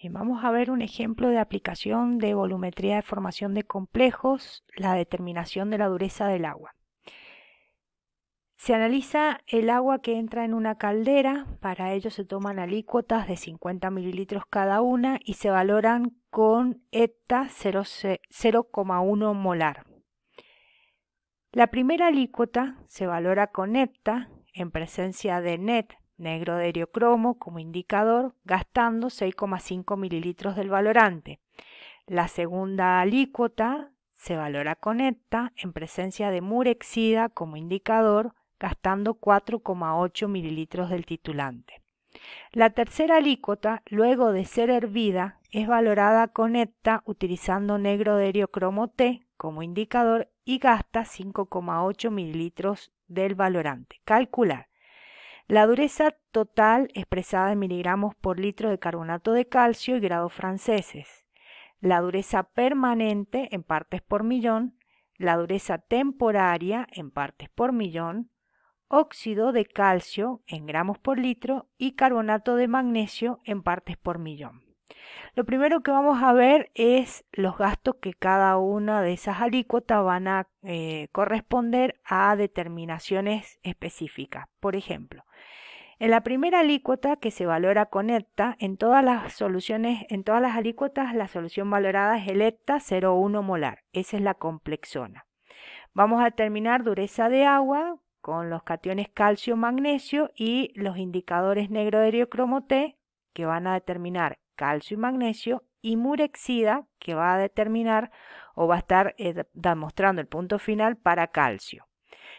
Bien, vamos a ver un ejemplo de aplicación de volumetría de formación de complejos, la determinación de la dureza del agua. Se analiza el agua que entra en una caldera, para ello se toman alícuotas de 50 mililitros cada una y se valoran con ETA 0,1 molar. La primera alícuota se valora con ETA en presencia de NET, negro de eriocromo, como indicador, gastando 6,5 mililitros del valorante. La segunda alícuota se valora con ETA en presencia de murexida como indicador, gastando 4,8 mililitros del titulante. La tercera alícuota, luego de ser hervida, es valorada con ETA utilizando negro de eriocromo T como indicador y gasta 5,8 mililitros del valorante. Calcular. La dureza total expresada en miligramos por litro de carbonato de calcio y grados franceses. La dureza permanente en partes por millón. La dureza temporaria en partes por millón. Óxido de calcio en gramos por litro y carbonato de magnesio en partes por millón. Lo primero que vamos a ver es los gastos que cada una de esas alícuotas van a corresponder a determinaciones específicas. Por ejemplo, en la primera alícuota que se valora con ETA, en todas las soluciones, en todas las alícuotas la solución valorada es el ETA 0,1 molar. Esa es la complexona. Vamos a determinar dureza de agua con los cationes calcio, magnesio y los indicadores negro de eriocromo T que van a determinar calcio y magnesio y murexida que va a determinar o va a estar demostrando el punto final para calcio.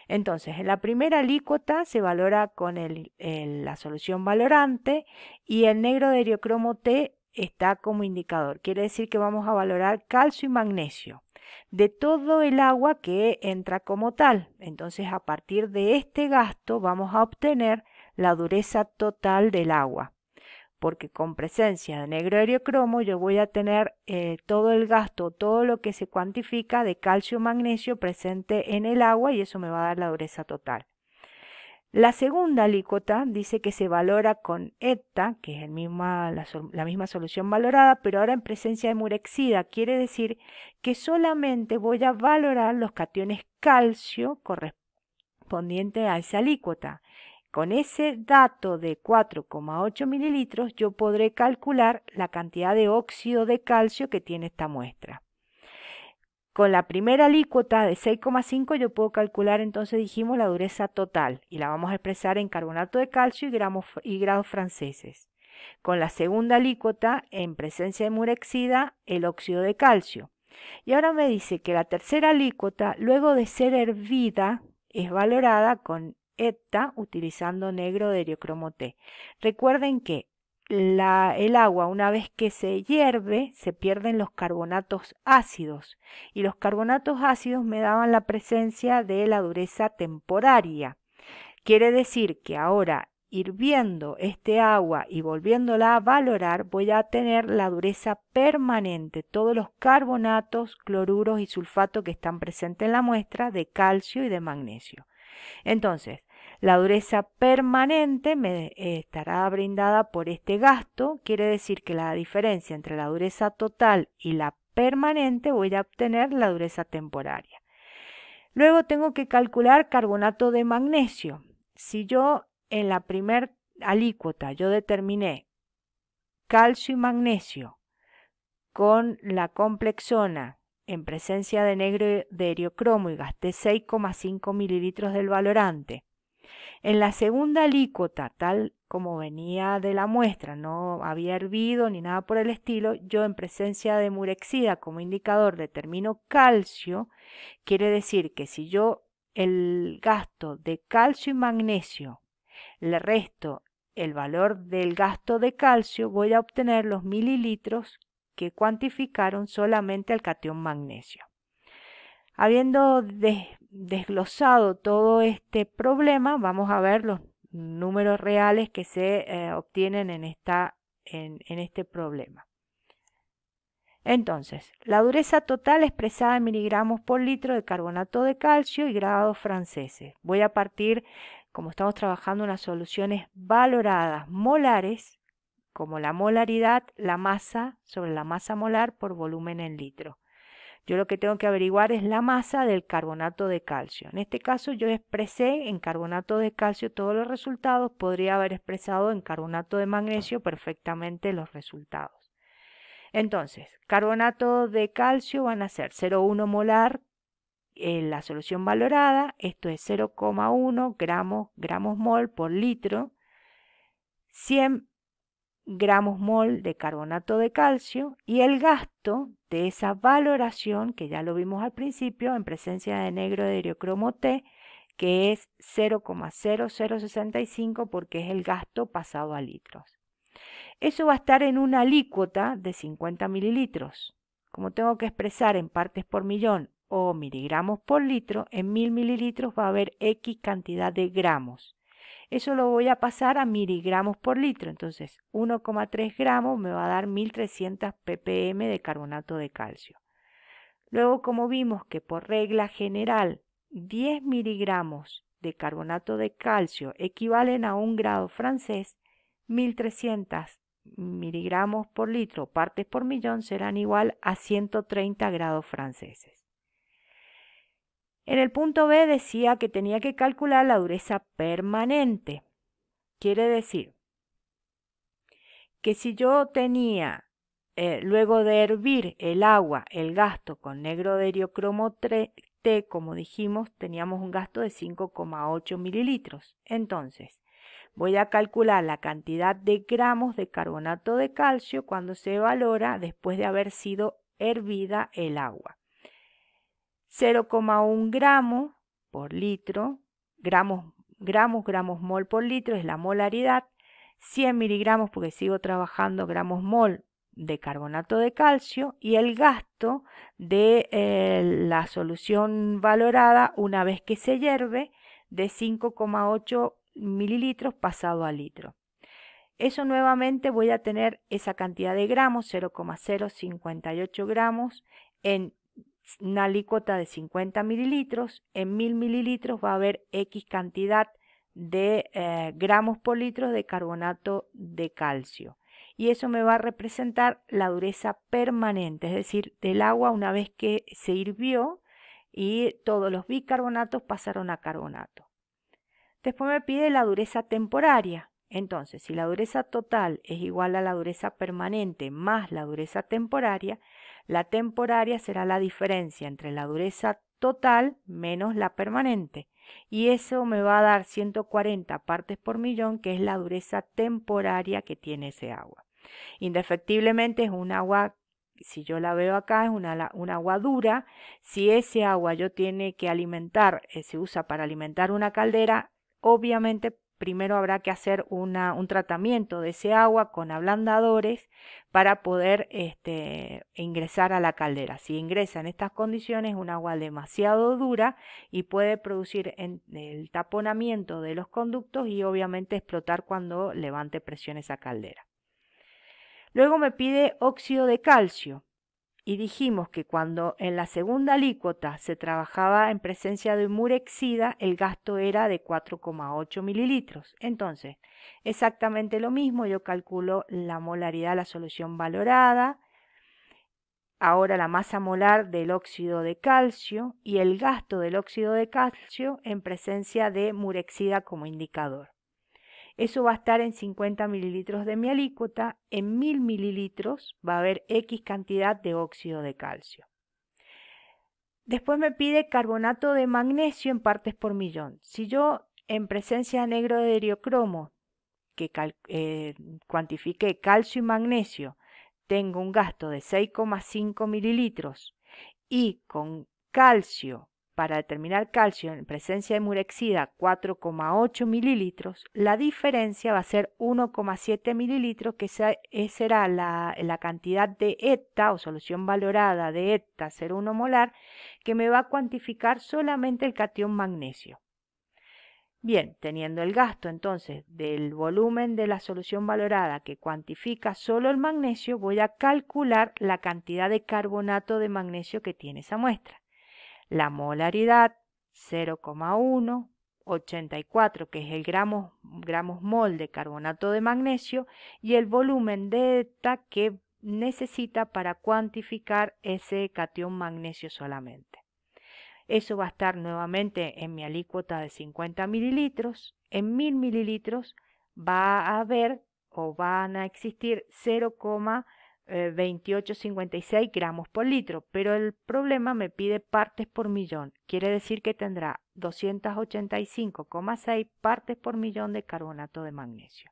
Entonces, en la primera alícuota se valora con la solución valorante y el negro de eriocromo T está como indicador. Quiere decir que vamos a valorar calcio y magnesio de todo el agua que entra como tal. Entonces, a partir de este gasto vamos a obtener la dureza total del agua, porque con presencia de negro eriocromo yo voy a tener todo el gasto, todo lo que se cuantifica de calcio magnesio presente en el agua y eso me va a dar la dureza total. La segunda alícuota dice que se valora con ETA, que es la misma solución valorada, pero ahora en presencia de murexida. Quiere decir que solamente voy a valorar los cationes calcio correspondientes a esa alícuota. Con ese dato de 4,8 mililitros yo podré calcular la cantidad de óxido de calcio que tiene esta muestra. Con la primera alícuota de 6,5 yo puedo calcular, entonces dijimos, la dureza total y la vamos a expresar en carbonato de calcio y grados franceses. Con la segunda alícuota, en presencia de murexida, el óxido de calcio. Y ahora me dice que la tercera alícuota, luego de ser hervida, es valorada con ETA utilizando negro de eriocromo T. Recuerden que el agua, una vez que se hierve, se pierden los carbonatos ácidos y los carbonatos ácidos me daban la presencia de la dureza temporaria. Quiere decir que ahora, hirviendo este agua y volviéndola a valorar, voy a tener la dureza permanente, todos los carbonatos, cloruros y sulfatos que están presentes en la muestra de calcio y de magnesio. Entonces, la dureza permanente me estará brindada por este gasto, quiere decir que la diferencia entre la dureza total y la permanente voy a obtener la dureza temporaria. Luego tengo que calcular carbonato de magnesio. Si yo en la primer alícuota yo determiné calcio y magnesio con la complexona en presencia de negro de eriocromo y gasté 6,5 mililitros del valorante, en la segunda alícuota, tal como venía de la muestra, no había hervido ni nada por el estilo, yo en presencia de murexida como indicador determino calcio, quiere decir que si yo el gasto de calcio y magnesio le resto el valor del gasto de calcio, voy a obtener los mililitros que cuantificaron solamente al catión magnesio. Habiendo desglosado todo este problema, vamos a ver los números reales que se obtienen en este problema. Entonces, la dureza total expresada en miligramos por litro de carbonato de calcio y grados franceses. Voy a partir, como estamos trabajando unas soluciones valoradas molares, como la molaridad, la masa sobre la masa molar por volumen en litro. Yo lo que tengo que averiguar es la masa del carbonato de calcio. En este caso yo expresé en carbonato de calcio todos los resultados, podría haber expresado en carbonato de magnesio perfectamente los resultados. Entonces, carbonato de calcio van a ser 0,1 molar en la solución valorada, esto es 0,1 gramos mol por litro, 100 gramos mol de carbonato de calcio, y el gasto de esa valoración, que ya lo vimos al principio, en presencia de negro de eriocromo T, que es 0,0065 porque es el gasto pasado a litros. Eso va a estar en una alícuota de 50 mililitros. Como tengo que expresar en partes por millón o miligramos por litro, en 1000 mililitros va a haber X cantidad de gramos. Eso lo voy a pasar a miligramos por litro. Entonces, 1,3 gramos me va a dar 1300 ppm de carbonato de calcio. Luego, como vimos que por regla general 10 miligramos de carbonato de calcio equivalen a 1 grado francés, 1300 miligramos por litro, partes por millón, serán igual a 130 grados franceses. En el punto B decía que tenía que calcular la dureza permanente. Quiere decir que si yo tenía, luego de hervir el agua, el gasto con negro de eriocromo T, como dijimos, teníamos un gasto de 5,8 mililitros. Entonces, voy a calcular la cantidad de gramos de carbonato de calcio cuando se valora después de haber sido hervida el agua. 0,1 gramo por litro, gramos mol por litro es la molaridad, 100 miligramos, porque sigo trabajando gramos mol de carbonato de calcio, y el gasto de la solución valorada una vez que se hierve de 5,8 mililitros pasado a litro. Eso nuevamente voy a tener esa cantidad de gramos, 0,058 gramos, en una alícuota de 50 mililitros. En 1000 mililitros va a haber X cantidad de gramos por litro de carbonato de calcio. Y eso me va a representar la dureza permanente, es decir, del agua una vez que se hirvió y todos los bicarbonatos pasaron a carbonato. Después me pide la dureza temporaria. Entonces, si la dureza total es igual a la dureza permanente más la dureza temporaria, la temporaria será la diferencia entre la dureza total menos la permanente. Y eso me va a dar 140 partes por millón, que es la dureza temporaria que tiene ese agua. Indefectiblemente es un agua, si yo la veo acá, es un agua dura. Si ese agua yo tiene que alimentar, se usa para alimentar una caldera, obviamente primero habrá que hacer un tratamiento de ese agua con ablandadores para poder ingresar a la caldera. Si ingresa en estas condiciones, es un agua demasiado dura y puede producir el taponamiento de los conductos y obviamente explotar cuando levante presión esa caldera. Luego me pide óxido de calcio. Y dijimos que cuando en la segunda alícuota se trabajaba en presencia de murexida, el gasto era de 4,8 mililitros. Entonces, exactamente lo mismo, yo calculo la molaridad de la solución valorada, ahora la masa molar del óxido de calcio y el gasto del óxido de calcio en presencia de murexida como indicador. Eso va a estar en 50 mililitros de mi alícuota. En 1000 mililitros va a haber X cantidad de óxido de calcio. Después me pide carbonato de magnesio en partes por millón. Si yo en presencia de negro de eriocromo, que cuantifiqué calcio y magnesio, tengo un gasto de 6,5 mililitros y con calcio, para determinar calcio en presencia de murexida 4,8 mililitros, la diferencia va a ser 1,7 mililitros, que será la cantidad de ETA o solución valorada de ETA 0,1 molar, que me va a cuantificar solamente el catión magnesio. Bien, teniendo el gasto entonces del volumen de la solución valorada que cuantifica solo el magnesio, voy a calcular la cantidad de carbonato de magnesio que tiene esa muestra. La molaridad 0,1 84, que es el gramos mol de carbonato de magnesio, y el volumen de ETA que necesita para cuantificar ese catión magnesio solamente. Eso va a estar nuevamente en mi alícuota de 50 mililitros. En 1000 mililitros va a haber o van a existir 0,2856 gramos por litro, pero el problema me pide partes por millón. Quiere decir que tendrá 285,6 partes por millón de carbonato de magnesio.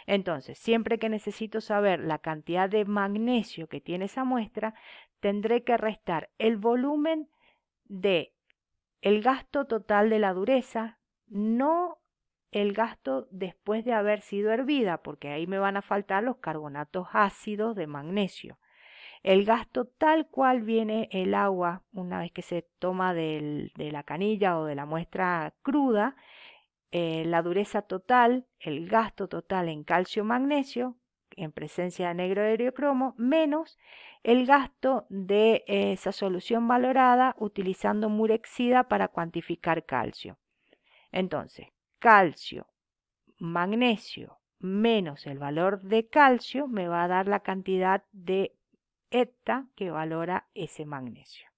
Entonces, siempre que necesito saber la cantidad de magnesio que tiene esa muestra, tendré que restar el volumen de el gasto total de la dureza, no el gasto después de haber sido hervida, porque ahí me van a faltar los carbonatos ácidos de magnesio. El gasto tal cual viene el agua una vez que se toma de la canilla o de la muestra cruda, la dureza total, el gasto total en calcio-magnesio, en presencia de negro heliocromo, menos el gasto de esa solución valorada utilizando murexida para cuantificar calcio. Entonces, calcio, magnesio menos el valor de calcio me va a dar la cantidad de ETA que valora ese magnesio.